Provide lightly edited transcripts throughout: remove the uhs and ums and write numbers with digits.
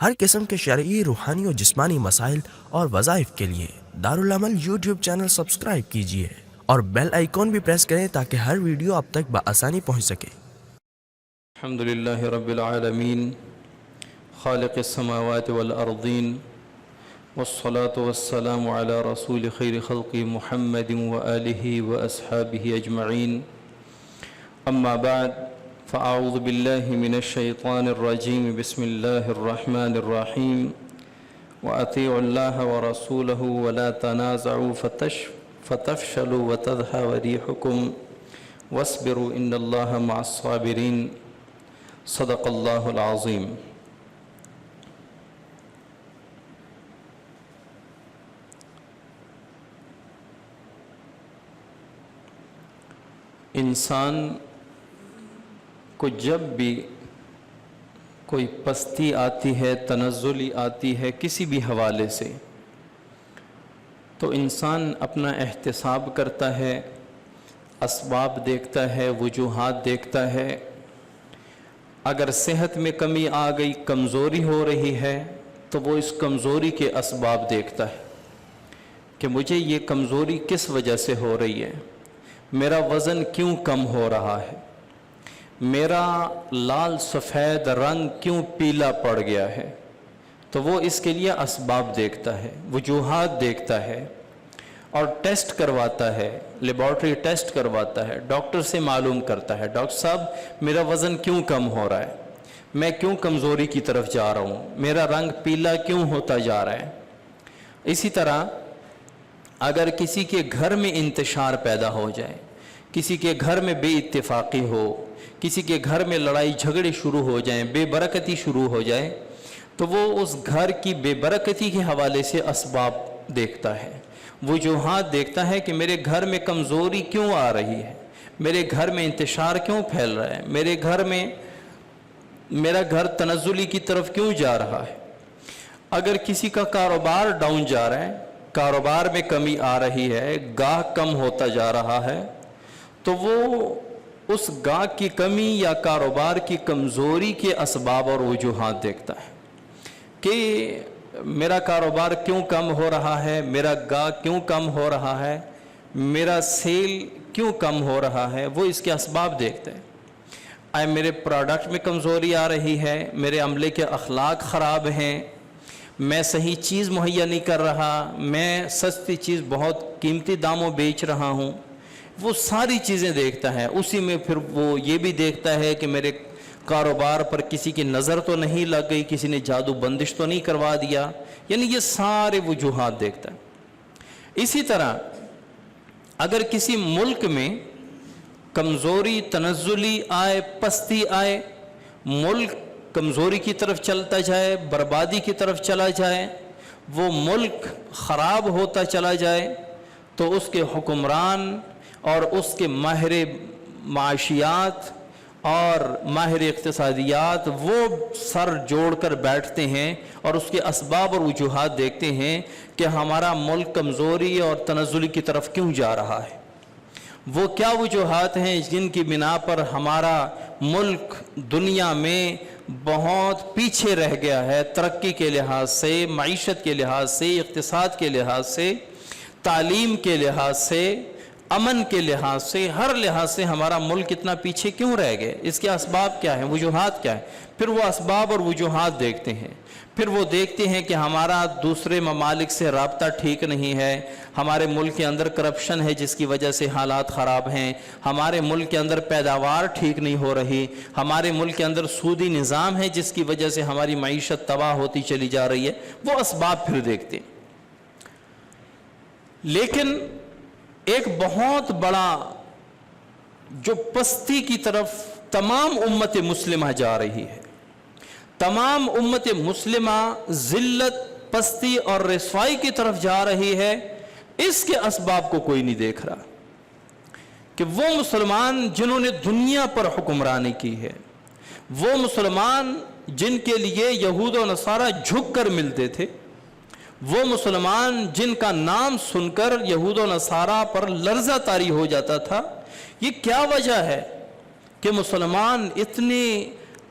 ہر قسم کے شرعی، روحانی اور جسمانی مسائل اور وظائف کے لیے دارالعمل یوٹیوب چینل سبسکرائب کیجیے اور بیل آئیکن بھی پریس کریں تاکہ ہر ویڈیو آپ تک بآسانی پہنچ سکے۔ الحمد للہ رب العالمین خالق السماوات والارضین والصلاة والسلام علی رسول خیر خلق محمد وآلہ واصحابہ اجمعین، اما بعد فاعوذ باللہ من الشیطان الرجیم، بسم اللہ الرحمن الرحیم، وأطیعوا اللہ ورسولہ ولا تنازعوا فتفشلوا وتذهب ريحكم واصبروا ان اللہ مع الصابرین، صدق اللہ العظیم۔ انسان کو جب بھی کوئی پستی آتی ہے، تنزلی آتی ہے کسی بھی حوالے سے، تو انسان اپنا احتساب کرتا ہے، اسباب دیکھتا ہے، وجوہات دیکھتا ہے۔ اگر صحت میں کمی آ گئی، کمزوری ہو رہی ہے، تو وہ اس کمزوری کے اسباب دیکھتا ہے کہ مجھے یہ کمزوری کس وجہ سے ہو رہی ہے، میرا وزن کیوں کم ہو رہا ہے، میرا لال سفید رنگ کیوں پیلا پڑ گیا ہے، تو وہ اس کے لیے اسباب دیکھتا ہے، وجوہات دیکھتا ہے اور ٹیسٹ کرواتا ہے، لیبارٹری ٹیسٹ کرواتا ہے، ڈاکٹر سے معلوم کرتا ہے، ڈاکٹر صاحب میرا وزن کیوں کم ہو رہا ہے، میں کیوں کمزوری کی طرف جا رہا ہوں، میرا رنگ پیلا کیوں ہوتا جا رہا ہے۔ اسی طرح اگر کسی کے گھر میں انتشار پیدا ہو جائے، کسی کے گھر میں بے اتفاقی ہو، کسی کے گھر میں لڑائی جھگڑے شروع ہو جائیں، بے برکتی شروع ہو جائے، تو وہ اس گھر کی بے برکتی کے حوالے سے اسباب دیکھتا ہے، وجوہات دیکھتا ہے کہ میرے گھر میں کمزوری کیوں آ رہی ہے، میرے گھر میں انتشار کیوں پھیل رہا ہے، میرا گھر تنزلی کی طرف کیوں جا رہا ہے۔ اگر کسی کا کاروبار ڈاؤن جا رہا ہے، کاروبار میں کمی آ رہی ہے، گاہک کم ہوتا جا رہا ہے، تو وہ اس گاہک کی کمی یا کاروبار کی کمزوری کے اسباب اور وجوہات دیکھتا ہے کہ میرا کاروبار کیوں کم ہو رہا ہے، میرا گاہک کیوں کم ہو رہا ہے، میرا سیل کیوں کم ہو رہا ہے، وہ اس کے اسباب دیکھتے ہیں۔ میرے پروڈکٹ میں کمزوری آ رہی ہے، میرے عملے کے اخلاق خراب ہیں، میں صحیح چیز مہیا نہیں کر رہا، میں سستی چیز بہت قیمتی داموں بیچ رہا ہوں، وہ ساری چیزیں دیکھتا ہے۔ اسی میں پھر وہ یہ بھی دیکھتا ہے کہ میرے کاروبار پر کسی کی نظر تو نہیں لگ گئی، کسی نے جادو بندش تو نہیں کروا دیا، یعنی یہ سارے وجوہات دیکھتا ہے۔ اسی طرح اگر کسی ملک میں کمزوری، تنزلی آئے، پستی آئے، ملک کمزوری کی طرف چلتا جائے، بربادی کی طرف چلا جائے، وہ ملک خراب ہوتا چلا جائے، تو اس کے حکمران اور اس کے ماہر معاشیات اور ماہر اقتصادیات وہ سر جوڑ کر بیٹھتے ہیں اور اس کے اسباب اور وجوہات دیکھتے ہیں کہ ہمارا ملک کمزوری اور تنزلی کی طرف کیوں جا رہا ہے، وہ کیا وجوہات ہیں جن کی بنا پر ہمارا ملک دنیا میں بہت پیچھے رہ گیا ہے، ترقی کے لحاظ سے، معیشت کے لحاظ سے، اقتصاد کے لحاظ سے، تعلیم کے لحاظ سے، امن کے لحاظ سے، ہر لحاظ سے ہمارا ملک اتنا پیچھے کیوں رہ گئے، اس کے اسباب کیا ہیں، وجوہات کیا ہیں۔ پھر وہ اسباب اور وجوہات دیکھتے ہیں، پھر وہ دیکھتے ہیں کہ ہمارا دوسرے ممالک سے رابطہ ٹھیک نہیں ہے، ہمارے ملک کے اندر کرپشن ہے جس کی وجہ سے حالات خراب ہیں، ہمارے ملک کے اندر پیداوار ٹھیک نہیں ہو رہی، ہمارے ملک کے اندر سودی نظام ہے جس کی وجہ سے ہماری معیشت تباہ ہوتی چلی جا رہی ہے، وہ اسباب پھر دیکھتے ہیں۔ لیکن ایک بہت بڑا جو پستی کی طرف تمام امت مسلمہ جا رہی ہے، تمام امت مسلمہ ذلت، پستی اور رسوائی کی طرف جا رہی ہے، اس کے اسباب کو کوئی نہیں دیکھ رہا کہ وہ مسلمان جنہوں نے دنیا پر حکمرانی کی ہے، وہ مسلمان جن کے لیے یہود و نصارہ جھک کر ملتے تھے، وہ مسلمان جن کا نام سن کر یہود و نصارہ پر لرزہ طاری ہو جاتا تھا، یہ کیا وجہ ہے کہ مسلمان اتنے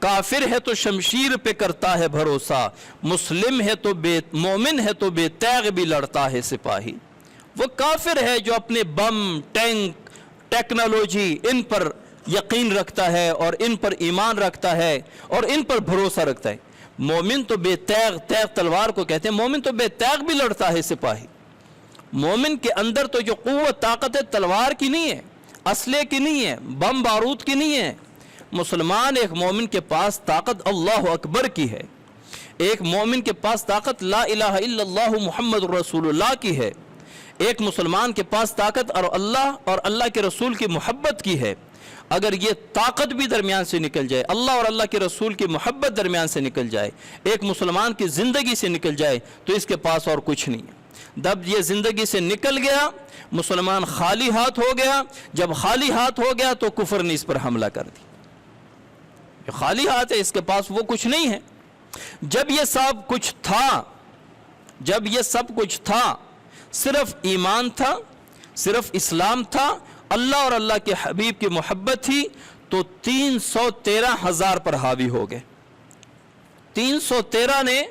کافر ہے تو شمشیر پہ کرتا ہے بھروسہ، مسلم ہے تو مومن ہے تو بے تیغ بھی لڑتا ہے سپاہی۔ وہ کافر ہے جو اپنے بم، ٹینک، ٹیکنالوجی ان پر یقین رکھتا ہے اور ان پر ایمان رکھتا ہے اور ان پر بھروسہ رکھتا ہے۔ مومن تو بے تیغ، تیغ تلوار کو کہتے ہیں، مومن تو بے تیغ بھی لڑتا ہے سپاہی۔ مومن کے اندر تو جو قوت طاقت ہے تلوار کی نہیں ہے، اسلحے کی نہیں ہے، بم بارود کی نہیں ہے۔ مسلمان ایک مومن کے پاس طاقت اللہ اکبر کی ہے، ایک مومن کے پاس طاقت لا الہ الا اللہ محمد رسول اللہ کی ہے، ایک مسلمان کے پاس طاقت اور اللہ کے رسول کی محبت کی ہے۔ اگر یہ طاقت بھی درمیان سے نکل جائے، اللہ اور اللہ کے رسول کی محبت درمیان سے نکل جائے، ایک مسلمان کی زندگی سے نکل جائے، تو اس کے پاس اور کچھ نہیں ہے۔ جب یہ زندگی سے نکل گیا، مسلمان خالی ہاتھ ہو گیا۔ جب خالی ہاتھ ہو گیا تو کفر نے اس پر حملہ کر دی۔ خالی ہاتھ ہے، اس کے پاس وہ کچھ نہیں ہے۔ جب یہ سب کچھ تھا، صرف ایمان تھا، صرف اسلام تھا، اللہ اور اللہ کے حبیب کی محبت تھی، تو 313,000 پر حاوی ہو گئے۔ 313 نے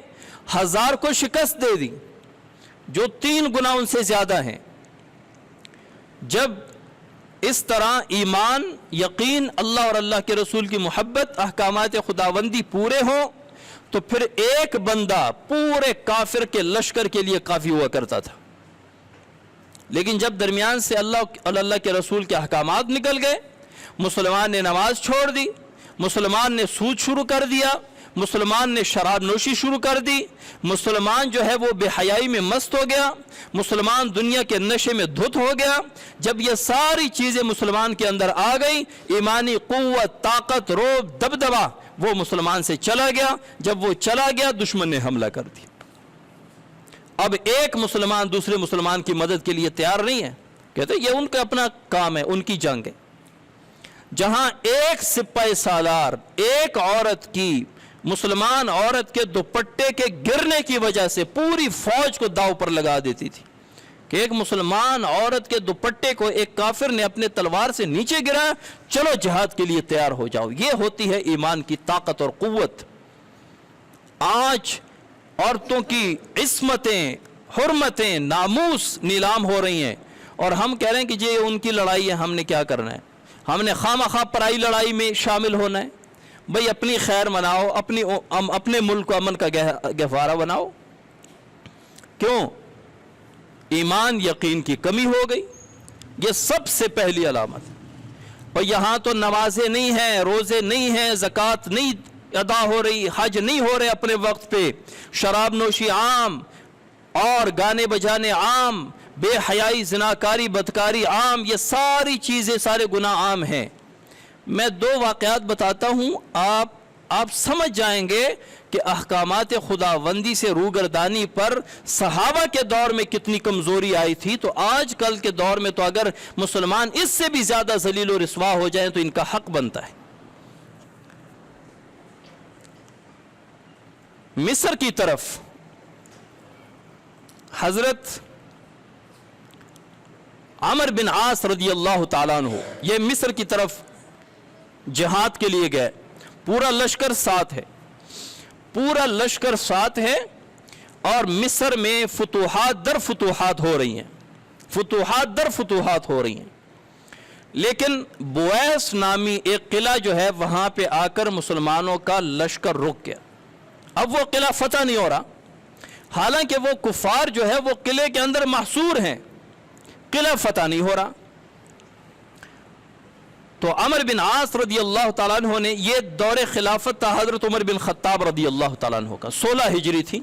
1000 کو شکست دے دی، جو 3 گنا ان سے زیادہ ہیں۔ جب اس طرح ایمان، یقین، اللہ اور اللہ کے رسول کی محبت، احکامات خداوندی پورے ہوں، تو پھر ایک بندہ پورے کافر کے لشکر کے لیے کافی ہوا کرتا تھا۔ لیکن جب درمیان سے اللہ اور اللہ کے رسول کے احکامات نکل گئے، مسلمان نے نماز چھوڑ دی، مسلمان نے سود شروع کر دیا، مسلمان نے شراب نوشی شروع کر دی، مسلمان جو ہے وہ بے حیائی میں مست ہو گیا، مسلمان دنیا کے نشے میں دھت ہو گیا۔ جب یہ ساری چیزیں مسلمان کے اندر آ گئی، ایمانی قوت، طاقت، روب، دبدبہ وہ مسلمان سے چلا گیا۔ جب وہ چلا گیا، دشمن نے حملہ کر دیا۔ اب ایک مسلمان دوسرے مسلمان کی مدد کے لیے تیار نہیں ہے، کہتے ہیں یہ ان کا اپنا کام ہے، ان کی جنگ ہے۔ جہاں ایک سپاہی سالار، ایک عورت کی، مسلمان عورت کے دوپٹے کے گرنے کی وجہ سے پوری فوج کو داؤ پر لگا دیتی تھی، کہ ایک مسلمان عورت کے دوپٹے کو ایک کافر نے اپنے تلوار سے نیچے گرایا، چلو جہاد کے لیے تیار ہو جاؤ۔ یہ ہوتی ہے ایمان کی طاقت اور قوت۔ آج عورتوں کی عصمتیں، حرمتیں، ناموس نیلام ہو رہی ہیں، اور ہم کہہ رہے ہیں کہ یہ ان کی لڑائی ہے، ہم نے کیا کرنا ہے؟ ہم نے خواہ پرائی لڑائی میں شامل ہونا ہے؟ بھئی اپنی خیر مناؤ، اپنے ملک کو امن کا گہوارہ بناؤ۔ کیوں؟ ایمان یقین کی کمی ہو گئی، یہ سب سے پہلی علامت۔ اور یہاں تو نمازیں نہیں ہیں، روزے نہیں ہیں، زکوٰۃ نہیں ادا ہو رہی، حج نہیں ہو رہے اپنے وقت پہ، شراب نوشی عام اور گانے بجانے عام، بے حیائی، زناکاری، بدکاری عام، یہ ساری چیزیں، سارے گناہ عام ہیں۔ میں 2 واقعات بتاتا ہوں، آپ سمجھ جائیں گے کہ احکامات خداوندی سے روگردانی پر صحابہ کے دور میں کتنی کمزوری آئی تھی، تو آج کل کے دور میں تو اگر مسلمان اس سے بھی زیادہ ذلیل و رسوا ہو جائیں تو ان کا حق بنتا ہے۔ مصر کی طرف حضرت عمر بن عاص رضی اللہ تعالیٰ عنہ یہ مصر کی طرف جہاد کے لیے گئے، پورا لشکر ساتھ ہے، پورا لشکر ساتھ ہے، اور مصر میں فتوحات در فتوحات ہو رہی ہیں، فتوحات در فتوحات ہو رہی ہیں۔ لیکن بویس نامی ایک قلعہ جو ہے وہاں پہ آ کر مسلمانوں کا لشکر رک گیا۔ اب وہ قلعہ فتح نہیں ہو رہا، حالانکہ وہ کفار جو ہے وہ قلعے کے اندر محصور ہیں، قلعہ فتح نہیں ہو رہا۔ تو عمر بن عاص رضی اللہ تعالیٰ عنہ نے، یہ دور خلافت تھا حضرت عمر بن خطاب رضی اللہ تعالیٰ عنہ کا، 16 ہجری تھی۔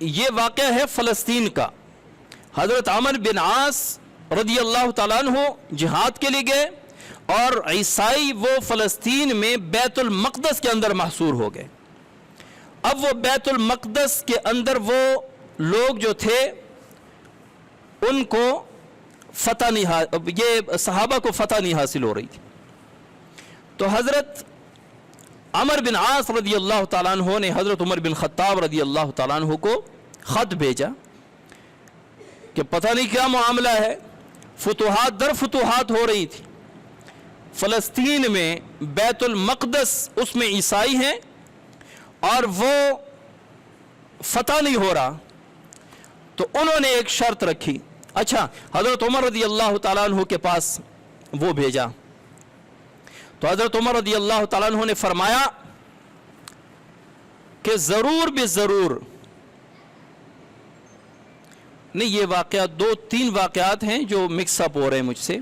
یہ واقعہ ہے فلسطین کا۔ حضرت عمر بن عاص رضی اللہ تعالیٰ عنہ جہاد کے لیے گئے، اور عیسائی وہ فلسطین میں بیت المقدس کے اندر محصور ہو گئے۔ اب وہ بیت المقدس کے اندر وہ لوگ جو تھے ان کو فتح نہیں، یہ صحابہ کو فتح نہیں حاصل ہو رہی تھی۔ تو حضرت عمر بن عاص رضی اللہ تعالیٰ عنہ نے حضرت عمر بن خطاب رضی اللہ تعالیٰ عنہ کو خط بھیجا کہ پتہ نہیں کیا معاملہ ہے، فتوحات در فتوحات ہو رہی تھی، فلسطین میں بیت المقدس اس میں عیسائی ہیں اور وہ فتح نہیں ہو رہا، تو انہوں نے ایک شرط رکھی. اچھا، حضرت عمر رضی اللہ تعالیٰ عنہ کے پاس وہ بھیجا، تو حضرت عمر رضی اللہ تعالیٰ عنہ نے فرمایا کہ ضرور بے ضرور، نہیں یہ واقعات 2-3 واقعات ہیں جو مکس اپ ہو رہے ہیں مجھ سے.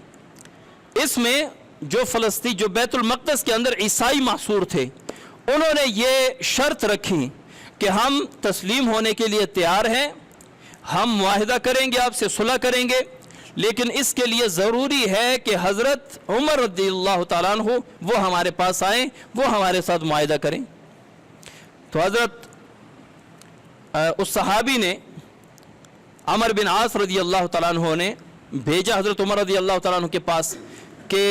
اس میں جو فلسطین، جو بیت المقدس کے اندر عیسائی محصور تھے، انہوں نے یہ شرط رکھی کہ ہم تسلیم ہونے کے لیے تیار ہیں، ہم معاہدہ کریں گے، آپ سے صلح کریں گے، لیکن اس کے لیے ضروری ہے کہ حضرت عمر رضی اللہ تعالیٰ عنہ وہ ہمارے پاس آئیں، وہ ہمارے ساتھ معاہدہ کریں. تو حضرت اس صحابی نے، عمر بن عاص رضی اللہ تعالیٰ عنہ نے بھیجا حضرت عمر رضی اللہ تعالیٰ عنہ کے پاس کہ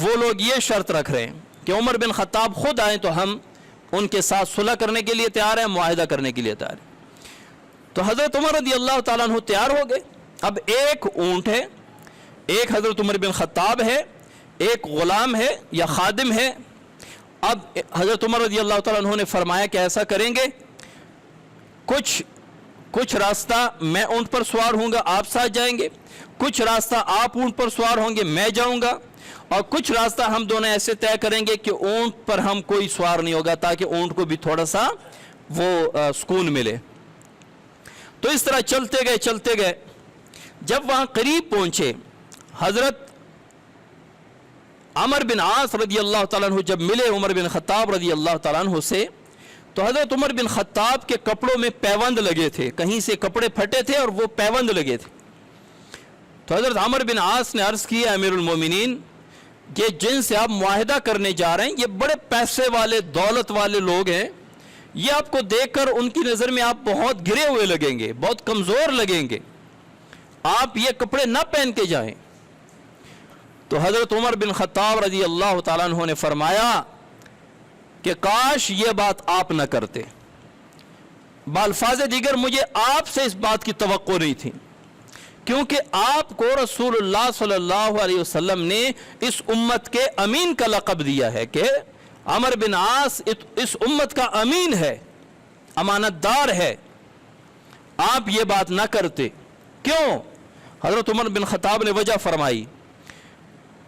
وہ لوگ یہ شرط رکھ رہے ہیں کہ عمر بن خطاب خود آئیں تو ہم ان کے ساتھ صلح کرنے کے لیے تیار ہیں، معاہدہ کرنے کے لیے تیار ہیں. تو حضرت عمر رضی اللہ تعالیٰ عنہ تیار ہو گئے. اب ایک اونٹ ہے، ایک حضرت عمر بن خطاب ہے، ایک غلام ہے یا خادم ہے. اب حضرت عمر رضی اللہ تعالیٰ عنہ نے فرمایا کہ ایسا کریں گے، کچھ راستہ میں اونٹ پر سوار ہوں گا، آپ ساتھ جائیں گے، کچھ راستہ آپ اونٹ پر سوار ہوں گے، میں جاؤں گا، اور کچھ راستہ ہم دونوں ایسے طے کریں گے کہ اونٹ پر ہم کوئی سوار نہیں ہوگا تاکہ اونٹ کو بھی تھوڑا سا وہ سکون ملے. تو اس طرح چلتے گئے. جب وہاں قریب پہنچے، حضرت عمر بن عاص رضی اللہ تعالیٰ عنہ جب ملے عمر بن خطاب رضی اللہ تعالیٰ عنہ سے، تو حضرت عمر بن خطاب کے کپڑوں میں پیوند لگے تھے، کہیں سے کپڑے پھٹے تھے اور وہ پیوند لگے تھے. تو حضرت عمر بن عاص نے عرض کیا، امیر المومنین، یہ جن سے آپ معاہدہ کرنے جا رہے ہیں یہ بڑے پیسے والے، دولت والے لوگ ہیں، یہ آپ کو دیکھ کر ان کی نظر میں آپ بہت گرے ہوئے لگیں گے، بہت کمزور لگیں گے، آپ یہ کپڑے نہ پہن کے جائیں. تو حضرت عمر بن خطاب رضی اللہ تعالیٰ عنہ نے فرمایا کہ کاش یہ بات آپ نہ کرتے. بالفاظ دیگر مجھے آپ سے اس بات کی توقع نہیں تھی، کیونکہ آپ کو رسول اللہ صلی اللہ علیہ وسلم نے اس امت کے امین کا لقب دیا ہے کہ عمر بن عاص اس امت کا امین ہے، امانت دار ہے. آپ یہ بات نہ کرتے. کیوں؟ حضرت عمر بن خطاب نے وجہ فرمائی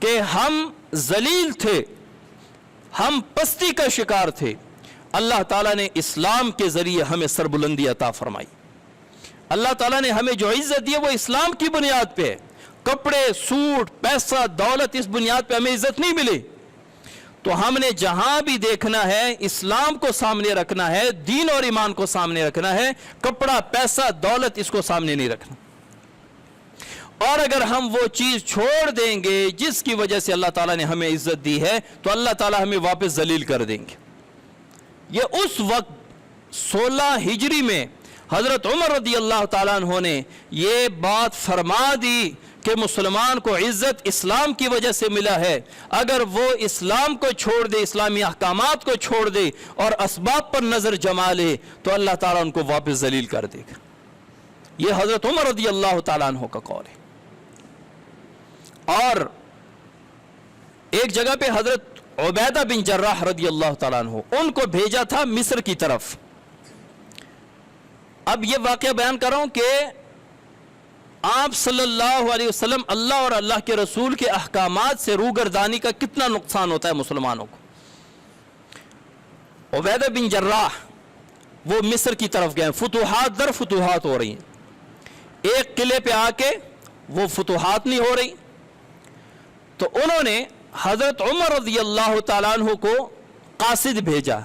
کہ ہم ذلیل تھے، ہم پستی کا شکار تھے، اللہ تعالیٰ نے اسلام کے ذریعے ہمیں سربلندی عطا فرمائی. اللہ تعالیٰ نے ہمیں جو عزت دی ہے وہ اسلام کی بنیاد پہ ہے. کپڑے، سوٹ، پیسہ، دولت، اس بنیاد پہ ہمیں عزت نہیں ملی. تو ہم نے جہاں بھی دیکھنا ہے اسلام کو سامنے رکھنا ہے، دین اور ایمان کو سامنے رکھنا ہے، کپڑا، پیسہ، دولت اس کو سامنے نہیں رکھنا. اور اگر ہم وہ چیز چھوڑ دیں گے جس کی وجہ سے اللہ تعالیٰ نے ہمیں عزت دی ہے تو اللہ تعالیٰ ہمیں واپس ذلیل کر دیں گے. یہ اس وقت 16 ہجری میں حضرت عمر رضی اللہ تعالیٰ عنہ نے یہ بات فرما دی کہ مسلمان کو عزت اسلام کی وجہ سے ملا ہے، اگر وہ اسلام کو چھوڑ دے، اسلامی احکامات کو چھوڑ دے اور اسباب پر نظر جما لے تو اللہ تعالیٰ ان کو واپس ذلیل کر دے گا. یہ حضرت عمر رضی اللہ تعالیٰ عنہ کا قول ہے. اور ایک جگہ پہ حضرت عبیدہ بن جراح رضی اللہ تعالیٰ عنہ، ان کو بھیجا تھا مصر کی طرف. اب یہ واقعہ بیان کر رہا ہوں کہ آپ صلی اللہ علیہ وسلم اللہ اور اللہ کے رسول کے احکامات سے روگردانی کا کتنا نقصان ہوتا ہے مسلمانوں کو. عبیدہ بن جراح وہ مصر کی طرف گئے، فتوحات در فتوحات ہو رہی ہیں، ایک قلعے پہ آ کے وہ فتوحات نہیں ہو رہی. تو انہوں نے حضرت عمر رضی اللہ تعالیٰ عنہ کو قاصد بھیجا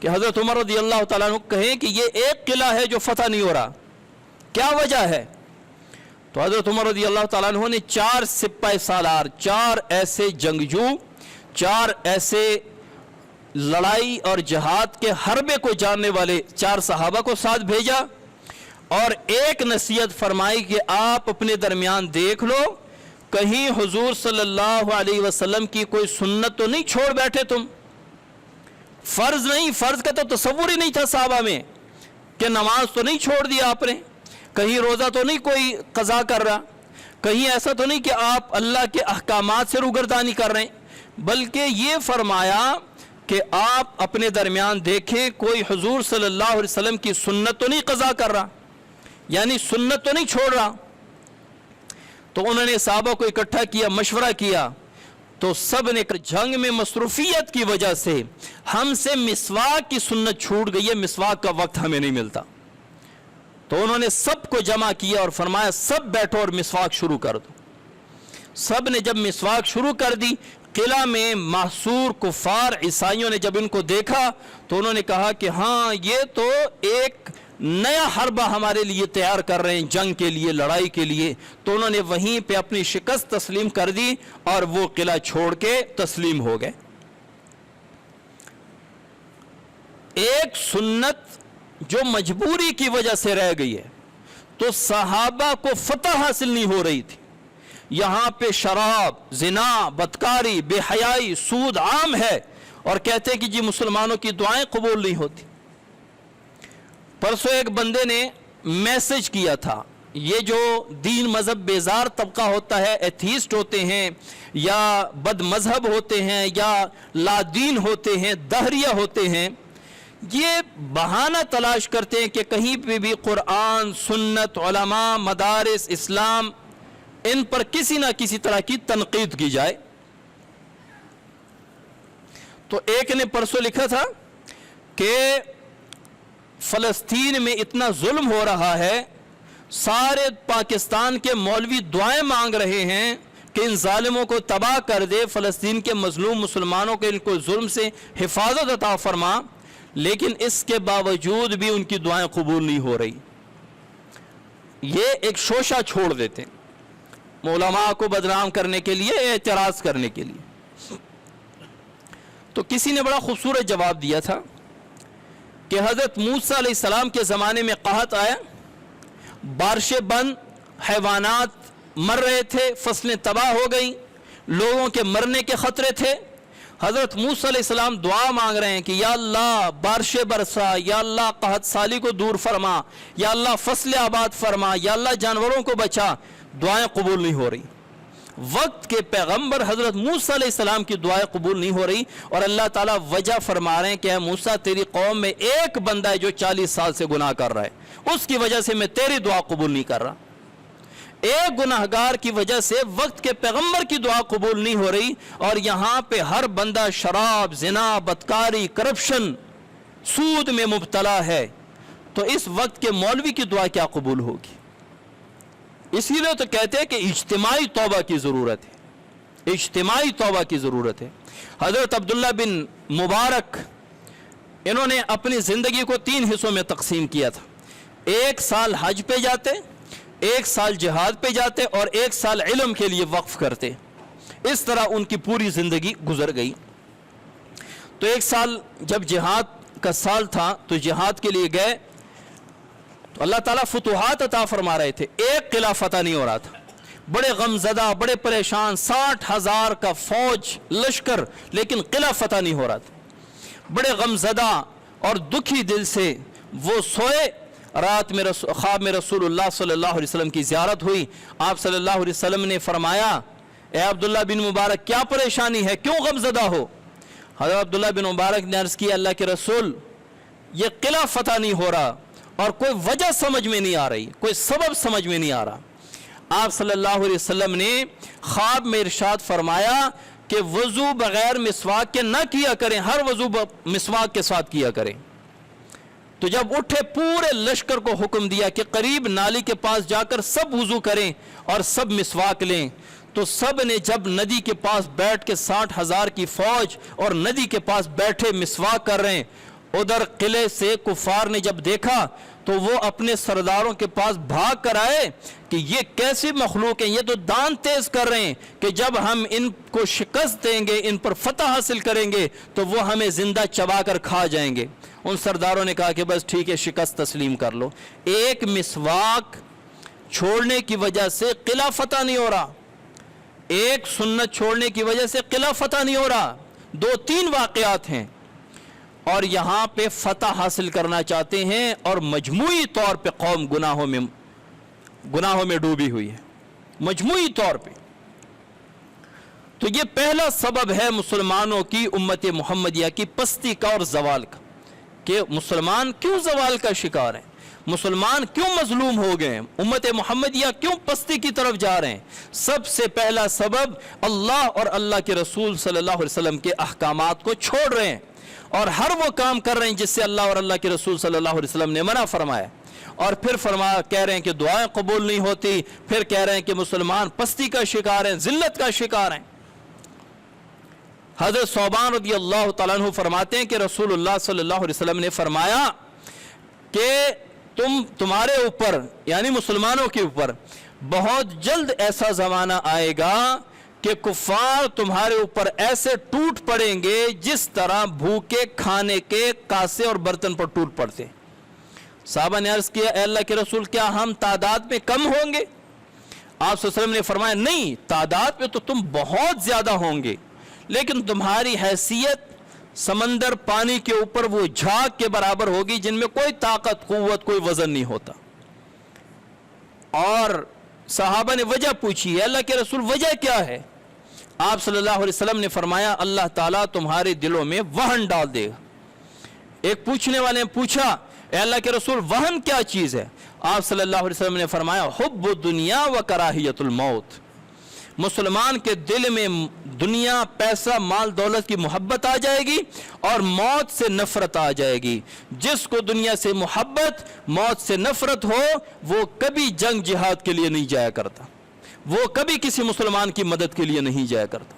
کہ حضرت عمر رضی اللہ تعالیٰ عنہ کہیں کہ یہ ایک قلعہ ہے جو فتح نہیں ہو رہا، کیا وجہ ہے؟ تو حضرت عمر رضی اللہ تعالیٰ عنہ نے 4 سپاہ سالار، 4 ایسے جنگجو، 4 ایسے لڑائی اور جہاد کے حربے کو جاننے والے 4 صحابہ کو ساتھ بھیجا اور ایک نصیحت فرمائی کہ آپ اپنے درمیان دیکھ لو کہیں حضور صلی اللہ علیہ وسلم کی کوئی سنت تو نہیں چھوڑ بیٹھے تم. فرض نہیں، فرض کا تو تصور ہی نہیں تھا صحابہ میں کہ نماز تو نہیں چھوڑ دیا آپ نے، کہیں روزہ تو نہیں کوئی قضا کر رہا، کہیں ایسا تو نہیں کہ آپ اللہ کے احکامات سے روگردانی کر رہے ہیں، بلکہ یہ فرمایا کہ آپ اپنے درمیان دیکھیں کوئی حضور صلی اللہ علیہ وسلم کی سنت تو نہیں قضا کر رہا، یعنی سنت تو نہیں چھوڑ رہا۔ تو انہوں نے صحابہ کو اکٹھا کیا، مشورہ کیا، تو سب نے جنگ میں مصروفیت کی وجہ سے ہم سے مسواک کی سنت چھوٹ گئی ہے، مسواک کا وقت ہمیں نہیں ملتا۔ تو انہوں نے سب کو جمع کیا اور فرمایا سب بیٹھو اور مسواک شروع کر دو۔ سب نے جب مسواک شروع کر دی، قلعہ میں محصور کفار عیسائیوں نے جب ان کو دیکھا تو انہوں نے کہا کہ ہاں یہ تو ایک نیا حربہ ہمارے لیے تیار کر رہے ہیں، جنگ کے لیے، لڑائی کے لیے۔ تو انہوں نے وہیں پہ اپنی شکست تسلیم کر دی اور وہ قلعہ چھوڑ کے تسلیم ہو گئے۔ ایک سنت جو مجبوری کی وجہ سے رہ گئی ہے، تو صحابہ کو فتح حاصل نہیں ہو رہی تھی۔ یہاں پہ شراب، زنا، بدکاری، بے حیائی، سود عام ہے، اور کہتے کہ جی مسلمانوں کی دعائیں قبول نہیں ہوتی۔ پرسوں ایک بندے نے میسج کیا تھا، یہ جو دین مذہب بیزار طبقہ ہوتا ہے، ایتھیسٹ ہوتے ہیں یا بد مذہب ہوتے ہیں یا لا دین ہوتے ہیں، دہریہ ہوتے ہیں، یہ بہانہ تلاش کرتے ہیں کہ کہیں پہ بھی قرآن، سنت، علماء، مدارس، اسلام، ان پر کسی نہ کسی طرح کی تنقید کی جائے۔ تو ایک نے پرسوں لکھا تھا کہ فلسطین میں اتنا ظلم ہو رہا ہے، سارے پاکستان کے مولوی دعائیں مانگ رہے ہیں کہ ان ظالموں کو تباہ کر دے، فلسطین کے مظلوم مسلمانوں کے ان کو ظلم سے حفاظت عطا فرما، لیکن اس کے باوجود بھی ان کی دعائیں قبول نہیں ہو رہی۔ یہ ایک شوشہ چھوڑ دیتے ہیں علماء کو بدنام کرنے کے لیے، اعتراض کرنے کے لیے۔ تو کسی نے بڑا خوبصورت جواب دیا تھا کہ حضرت موسیٰ علیہ السلام کے زمانے میں قحط آیا، بارشیں بند، حیوانات مر رہے تھے، فصلیں تباہ ہو گئیں، لوگوں کے مرنے کے خطرے تھے۔ حضرت موسیٰ علیہ السلام دعا مانگ رہے ہیں کہ یا اللہ بارشیں برسا، یا اللہ قحط سالی کو دور فرما، یا اللہ فصل آباد فرما، یا اللہ جانوروں کو بچا۔ دعائیں قبول نہیں ہو رہی۔ وقت کے پیغمبر حضرت موسیٰ علیہ السلام کی دعائیں قبول نہیں ہو رہی، اور اللہ تعالیٰ وجہ فرما رہے ہیں کہ اے موسیٰ تیری قوم میں ایک بندہ ہے جو 40 سال سے گناہ کر رہا ہے، اس کی وجہ سے میں تیری دعا قبول نہیں کر رہا۔ ایک گناہگار کی وجہ سے وقت کے پیغمبر کی دعا قبول نہیں ہو رہی، اور یہاں پہ ہر بندہ شراب، زنا، بدکاری، کرپشن، سود میں مبتلا ہے، تو اس وقت کے مولوی کی دعا کیا قبول ہوگی؟ اسی لیے تو کہتے ہیں کہ اجتماعی توبہ کی ضرورت ہے، اجتماعی توبہ کی ضرورت ہے۔ حضرت عبداللہ بن مبارک، انہوں نے اپنی زندگی کو 3 حصوں میں تقسیم کیا تھا۔ 1 سال حج پہ جاتے، 1 سال جہاد پہ جاتے، اور 1 سال علم کے لیے وقف کرتے۔ اس طرح ان کی پوری زندگی گزر گئی۔ تو 1 سال جب جہاد کا سال تھا تو جہاد کے لیے گئے، تو اللہ تعالیٰ فتوحات عطا فرما رہے تھے، ایک قلعہ فتح نہیں ہو رہا تھا، بڑے غمزدہ، بڑے پریشان، 60,000 کا فوج لشکر، لیکن قلعہ فتح نہیں ہو رہا تھا۔ بڑے غمزدہ اور دکھی دل سے وہ سوئے۔ رات میں خواب میں رسول اللہ صلی اللہ علیہ وسلم کی زیارت ہوئی۔ آپ صلی اللہ علیہ وسلم نے فرمایا اے عبداللہ بن مبارک کیا پریشانی ہے، کیوں غمزدہ ہو؟ حضرت عبداللہ بن مبارک نے عرض کیا اللہ کے رسول یہ قلعہ فتح نہیں ہو رہا، اور کوئی وجہ سمجھ میں نہیں آ رہی، کوئی سبب سمجھ میں نہیں آ رہا۔ آپ صلی اللہ علیہ وسلم نے خواب میں ارشاد فرمایا کہ وضو بغیر مسواک کے نہ کیا کریں، ہر وضو مسواک کے ساتھ کیا کریں۔ تو جب اٹھے پورے لشکر کو حکم دیا کہ قریب نالی کے پاس جا کر سب وضو کریں اور سب مسواک لیں۔ تو سب نے جب ندی کے پاس بیٹھ کے 60,000 کی فوج اور ندی کے پاس بیٹھے مسواک کر رہے ہیں، ادھر قلعے سے کفار نے جب دیکھا تو وہ اپنے سرداروں کے پاس بھاگ کر آئے کہ یہ کیسی مخلوق ہیں، یہ تو دان تیز کر رہے ہیں کہ جب ہم ان کو شکست دیں گے، ان پر فتح حاصل کریں گے تو وہ ہمیں زندہ چبا کر کھا جائیں گے۔ ان سرداروں نے کہا کہ بس ٹھیک ہے، شکست تسلیم کر لو۔ ایک مسواک چھوڑنے کی وجہ سے قلعہ فتح نہیں ہو رہا، ایک سنت چھوڑنے کی وجہ سے قلعہ فتح نہیں ہو رہا، 2-3 واقعات ہیں، اور یہاں پہ فتح حاصل کرنا چاہتے ہیں، اور مجموعی طور پہ قوم گناہوں میں ڈوبی ہوئی ہے۔ مجموعی طور پہ. تو یہ پہلا سبب ہے مسلمانوں کی امت محمدیہ کی پستی کا اور زوال کا، کہ مسلمان کیوں زوال کا شکار ہیں، مسلمان کیوں مظلوم ہو گئے ہیں، امت محمدیہ کیوں پستی کی طرف جا رہے ہیں. سب سے پہلا سبب اللہ اور اللہ کے رسول صلی اللہ علیہ وسلم کے احکامات کو چھوڑ رہے ہیں، اور ہر وہ کام کر رہے ہیں جس سے اللہ اور اللہ کے رسول صلی اللہ علیہ وسلم نے منع فرمایا. اور پھر کہہ رہے ہیں کہ دعائیں قبول نہیں ہوتی، پھر کہہ رہے ہیں کہ مسلمان پستی کا شکار ہیں، ذلت کا شکار ہیں. حضرت ثوبان رضی اللہ تعالیٰ عنہ فرماتے ہیں کہ رسول اللہ صلی اللہ علیہ وسلم نے فرمایا کہ تمہارے اوپر یعنی مسلمانوں کے اوپر بہت جلد ایسا زمانہ آئے گا کہ کفار تمہارے اوپر ایسے ٹوٹ پڑیں گے جس طرح بھوکے کھانے کے کاسے اور برتن پر ٹوٹ پڑتے. صحابہ نے عرض کیا، اے اللہ کے رسول کیا ہم تعداد میں کم ہوں گے؟ آپ صلی اللہ علیہ وسلم نے فرمایا نہیں، تعداد میں تو تم بہت زیادہ ہوں گے، لیکن تمہاری حیثیت سمندر پانی کے اوپر وہ جھاگ کے برابر ہوگی جن میں کوئی طاقت قوت کوئی وزن نہیں ہوتا. اور صحابہ نے وجہ پوچھی، اے اللہ کے رسول وجہ کیا ہے؟ آپ صلی اللہ علیہ وسلم نے فرمایا اللہ تعالیٰ تمہارے دلوں میں وہن ڈال دے گا. ایک پوچھنے والے نے پوچھا، اے اللہ کے رسول وہن کیا چیز ہے؟ آپ صلی اللہ علیہ وسلم نے فرمایا حب الدنیا و کراہیت الموت. مسلمان کے دل میں دنیا، پیسہ، مال دولت کی محبت آ جائے گی اور موت سے نفرت آ جائے گی. جس کو دنیا سے محبت، موت سے نفرت ہو، وہ کبھی جنگ جہاد کے لیے نہیں جایا کرتا، وہ کبھی کسی مسلمان کی مدد کے لیے نہیں جایا کرتا،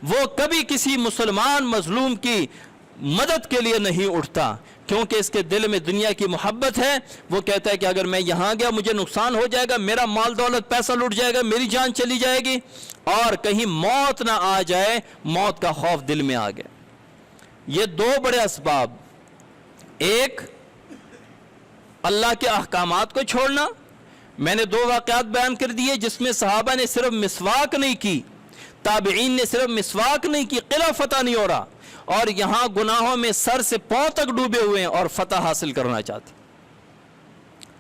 وہ کبھی کسی مسلمان مظلوم کی مدد کے لیے نہیں اٹھتا، کیونکہ اس کے دل میں دنیا کی محبت ہے. وہ کہتا ہے کہ اگر میں یہاں گیا مجھے نقصان ہو جائے گا، میرا مال دولت پیسہ لٹ جائے گا، میری جان چلی جائے گی، اور کہیں موت نہ آ جائے، موت کا خوف دل میں آ گیا. یہ دو بڑے اسباب، ایک اللہ کے احکامات کو چھوڑنا. میں نے دو واقعات بیان کر دیے جس میں صحابہ نے صرف مسواک نہیں کی، تابعین نے صرف مسواک نہیں کی، قلعہ فتح نہیں ہو رہا، اور یہاں گناہوں میں سر سے پاؤں تک ڈوبے ہوئے ہیں اور فتح حاصل کرنا چاہتے.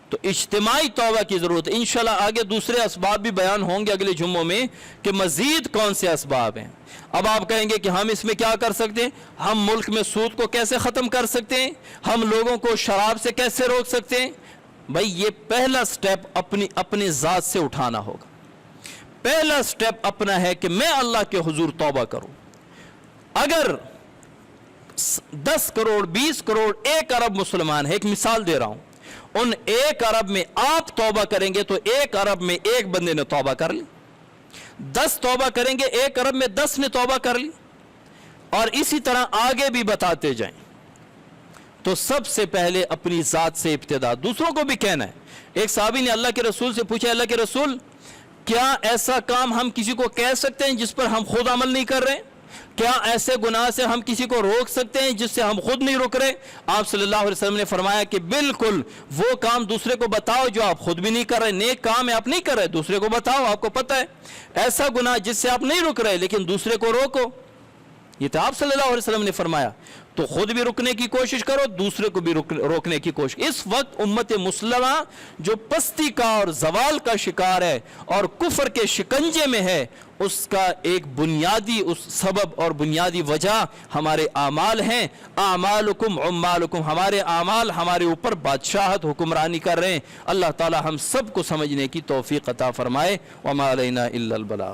تو اجتماعی توبہ کی ضرورت ہے. انشاءاللہ آگے دوسرے اسباب بھی بیان ہوں گے اگلے جمعوں میں کہ مزید کون سے اسباب ہیں. اب آپ کہیں گے کہ ہم اس میں کیا کر سکتے ہیں؟ ہم ملک میں سود کو کیسے ختم کر سکتے ہیں؟ ہم لوگوں کو شراب سے کیسے روک سکتے ہیں؟ بھائی یہ پہلا سٹیپ اپنی ذات سے اٹھانا ہوگا. پہلا سٹیپ اپنا ہے کہ میں اللہ کے حضور توبہ کروں. اگر 10 کروڑ 20 کروڑ 1 ارب مسلمان ہے، ایک مثال دے رہا ہوں، ان 1 ارب میں آپ توبہ کریں گے تو 1 ارب میں 1 بندے نے توبہ کر لی، 10 توبہ کریں گے 1 ارب میں 10 نے توبہ کر لی، اور اسی طرح آگے بھی بتاتے جائیں. تو سب سے پہلے اپنی ذات سے ابتدا، دوسروں کو بھی کہنا ہے. ایک صحابی نے اللہ کے رسول سے پوچھا، اللہ کے رسول کیا ایسا کام ہم کسی کو کہہ سکتے ہیں جس پر ہم خود عمل نہیں کر رہے؟ کیا ایسے گناہ سے ہم کسی کو روک سکتے ہیں جس سے ہم خود نہیں رک رہے؟ آپ صلی اللہ علیہ وسلم نے فرمایا کہ بالکل وہ کام دوسرے کو بتاؤ جو آپ خود بھی نہیں کر رہے. نیک کام ہے آپ نہیں کر رہے، دوسرے کو بتاؤ، آپ کو پتہ ہے. ایسا گناہ جس سے آپ نہیں رک رہے لیکن دوسرے کو روکو. یہ تو آپ صلی اللہ علیہ وسلم نے فرمایا. تو خود بھی رکنے کی کوشش کرو، دوسرے کو بھی روکنے کی کوشش. اس وقت امت مسلمہ جو پستی کا اور زوال کا شکار ہے اور کفر کے شکنجے میں ہے، اس کا ایک بنیادی سبب اور بنیادی وجہ ہمارے اعمال ہیں. اعمالکم عمالکم، ہمارے اعمال ہمارے اوپر بادشاہت حکمرانی کر رہے ہیں. اللہ تعالی ہم سب کو سمجھنے کی توفیق عطا فرمائے. وما علینا الا البلاغ.